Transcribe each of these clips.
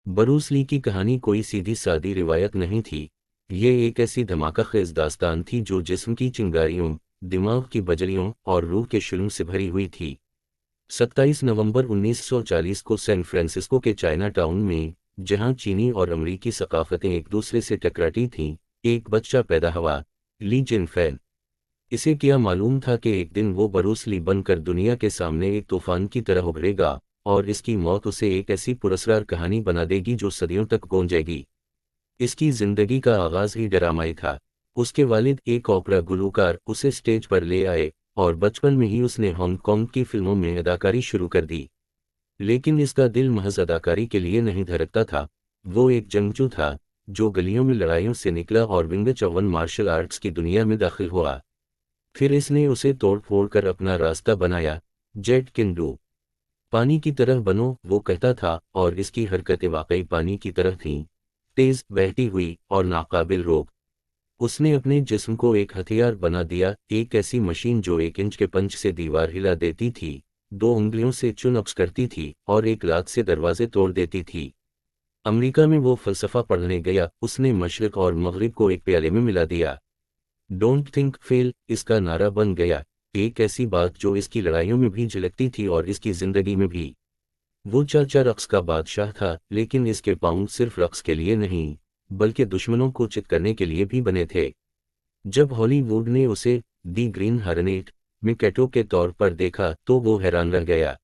बरूस ली की कहानी कोई सीधी सादी रिवायत नहीं थी। ये एक ऐसी धमाकाखेज दास्तान थी जो जिस्म की चिंगारियों, दिमाग की बजलियों और रूह के शुल्म से भरी हुई थी। 27 नवंबर 1940 को सैन फ्रांसिस्को के चाइना टाउन में, जहां चीनी और अमरीकी सकाफतें एक दूसरे से टकराती थीं, एक बच्चा पैदा हुआ, ली जिनफेन। इसे क्या मालूम था कि एक दिन वो बरूस ली बनकर दुनिया के सामने एक तूफान की तरह उभरेगा, और इसकी मौत उसे एक ऐसी पुरस्कार कहानी बना देगी जो सदियों तक गूंजेगी। इसकी जिंदगी का आगाज ही ड्रामाई था। उसके वालिद एक ओपेरा गुलूकार उसे स्टेज पर ले आए, और बचपन में ही उसने हांगकांग की फिल्मों में अदाकारी शुरू कर दी। लेकिन इसका दिल महज अदाकारी के लिए नहीं धड़कता था। वो एक जंगजू था, जो गलियों में लड़ाइयों से निकला और विंग चवन मार्शल आर्ट्स की दुनिया में दाखिल हुआ। फिर इसने उसे तोड़ फोड़ कर अपना रास्ता बनाया। जेट किंडू, पानी की तरह बनो, वो कहता था, और इसकी हरकतें वाकई पानी की तरह थीं, तेज, बहती हुई और नाकाबिल रोक। उसने अपने जिस्म को एक हथियार बना दिया, एक ऐसी मशीन जो 1 इंच के पंच से दीवार हिला देती थी, 2 उंगलियों से चुन-अप्स करती थी और एक लात से दरवाजे तोड़ देती थी। अमेरिका में वो फलसफा पढ़ने गया, उसने मशरिक और मगरिब को एक प्याले में मिला दिया। डोंट थिंक फेल इसका नारा बन गया, एक ऐसी बात जो इसकी लड़ाइयों में भी झलकती थी और इसकी जिंदगी में भी। वो चर्चा रक्स का बादशाह था, लेकिन इसके पाँव सिर्फ रक्स के लिए नहीं, बल्कि दुश्मनों को चित करने के लिए भी बने थे। जब हॉलीवुड ने उसे दी ग्रीन हॉर्नेट में कैटो के तौर पर देखा तो वो हैरान रह गया।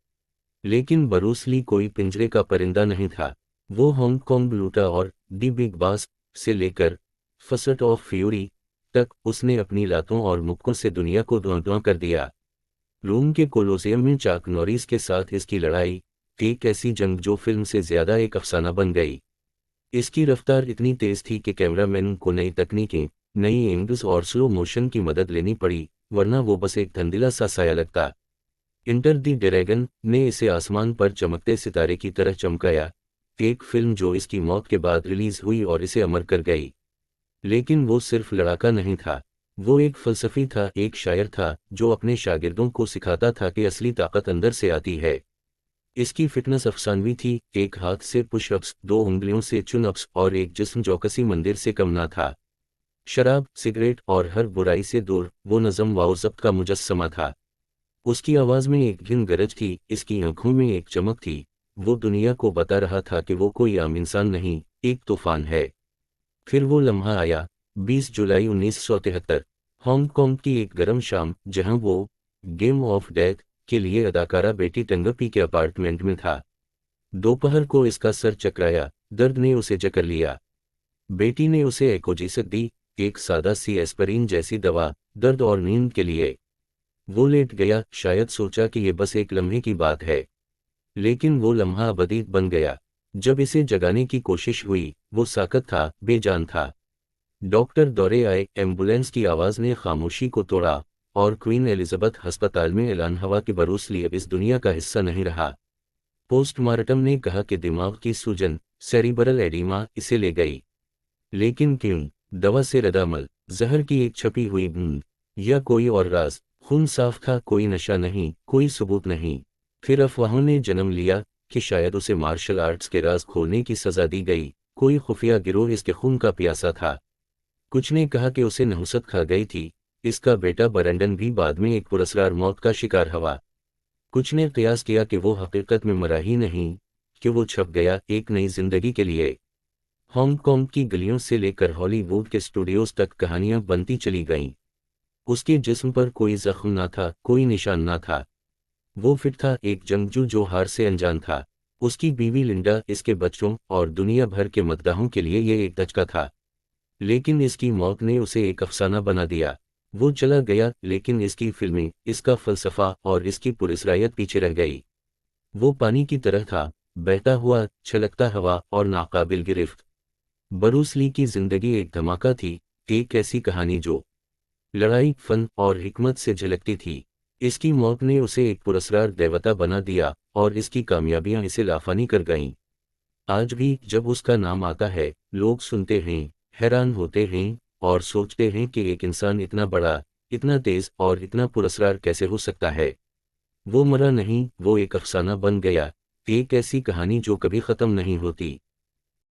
लेकिन बरूस ली कोई पिंजरे का परिंदा नहीं था। वो हांगकांग लूटा, और दी बिग बॉस से लेकर फर्स्ट ऑफ फ्यूरी तक उसने अपनी लातों और मुक्कों से दुनिया को धुआं-धुआं कर दिया। रोम के कोलोसियम में चाक नॉरिस के साथ इसकी लड़ाई, एक ऐसी जंग जो फिल्म से ज्यादा एक अफसाना बन गई। इसकी रफ्तार इतनी तेज थी कि कैमरामैन को नई तकनीकें, नई एंगल्स और स्लो मोशन की मदद लेनी पड़ी, वरना वो बस एक धंधेला सा साया लगता। इंटर द ड्रैगन ने इसे आसमान पर चमकते सितारे की तरह चमकाया, एक फिल्म जो इसकी मौत के बाद रिलीज हुई और इसे अमर कर गई। लेकिन वो सिर्फ लड़ाका नहीं था, वो एक फलसफी था, एक शायर था जो अपने शागिर्दों को सिखाता था कि असली ताकत अंदर से आती है। इसकी फिटनेस अफसानवी थी, एक हाथ से पुशअप्स, 2 उंगलियों से चुन-अप्स और एक जिस्म जो किसी मंदिर से कम ना था। शराब, सिगरेट और हर बुराई से दूर, वो नज़म व ज़ब्त का मुजस्समा था। उसकी आवाज़ में एक भिन्न गरज थी, इसकी आंखों में एक चमक थी। वो दुनिया को बता रहा था कि वो कोई आम इंसान नहीं, एक तूफान है। फिर वो लम्हा आया, 20 जुलाई 1973, हांगकांग की एक गर्म शाम, जहां वो गेम ऑफ डेथ के लिए अदाकारा बेटी टंगपी के अपार्टमेंट में था। दोपहर को इसका सर चकराया, दर्द ने उसे जकड़ लिया। बेटी ने उसे एकोजिसिक दी, एक सादा सी एस्पिरिन जैसी दवा, दर्द और नींद के लिए। वो लेट गया, शायद सोचा कि ये बस एक लम्हे की बात है। लेकिन वो लम्हा अबदी बन गया। जब इसे जगाने की कोशिश हुई, वो साकत था, बेजान था। डॉक्टर दौड़े आए, एम्बुलेंस की आवाज़ ने खामोशी को तोड़ा, और क्वीन एलिजाबेथ अस्पताल में ऐलान हुआ कि बरूस ली अब इस दुनिया का हिस्सा नहीं रहा। पोस्टमार्टम ने कहा कि दिमाग की सूजन, सेरिब्रल एडीमा, इसे ले गई। लेकिन क्यों? दवा से रद्द-अमल, जहर की एक छपी हुई बूंद, या कोई और राज? खून साफ था, कोई नशा नहीं, कोई सबूत नहीं। फिर अफवाहों ने जन्म लिया कि शायद उसे मार्शल आर्ट्स के राज खोलने की सजा दी गई, कोई खुफिया गिरोह इसके खून का प्यासा था। कुछ ने कहा कि उसे नहुसत खा गई थी, इसका बेटा ब्रैंडन भी बाद में एक पुरस्कार मौत का शिकार हुआ। कुछ ने कयास किया कि वो हकीकत में मरा ही नहीं, कि वो छप गया एक नई जिंदगी के लिए। हांगकांग की गलियों से लेकर हॉलीवुड के स्टूडियोज तक कहानियां बनती चली गईं। उसके जिस्म पर कोई जख्म ना था, कोई निशान ना था। वो फिट था, एक जंगजू जो हार से अनजान था। उसकी बीवी लिंडा, इसके बच्चों और दुनिया भर के मद्दाहों के लिए ये एक धचका था। लेकिन इसकी मौत ने उसे एक अफसाना बना दिया। वो चला गया, लेकिन इसकी फिल्में, इसका फलसफा और इसकी पुरस्कारियत पीछे रह गई। वो पानी की तरह था, बहता हुआ, छलकता हुआ और नाकाबिल गिरफ्त। बरूस ली की जिंदगी एक धमाका थी, एक ऐसी कहानी जो लड़ाई, फन और हिकमत से झलकती थी। इसकी मौत ने उसे एक पुरस्कार देवता बना दिया, और इसकी कामयाबियां इसे लाफानी कर गईं। आज भी जब उसका नाम आता है, लोग सुनते हैं, हैरान होते हैं, और सोचते हैं कि एक इंसान इतना बड़ा, इतना तेज और इतना पुरस्कार कैसे हो सकता है। वो मरा नहीं, वो एक अफसाना बन गया, एक ऐसी कहानी जो कभी खत्म नहीं होती।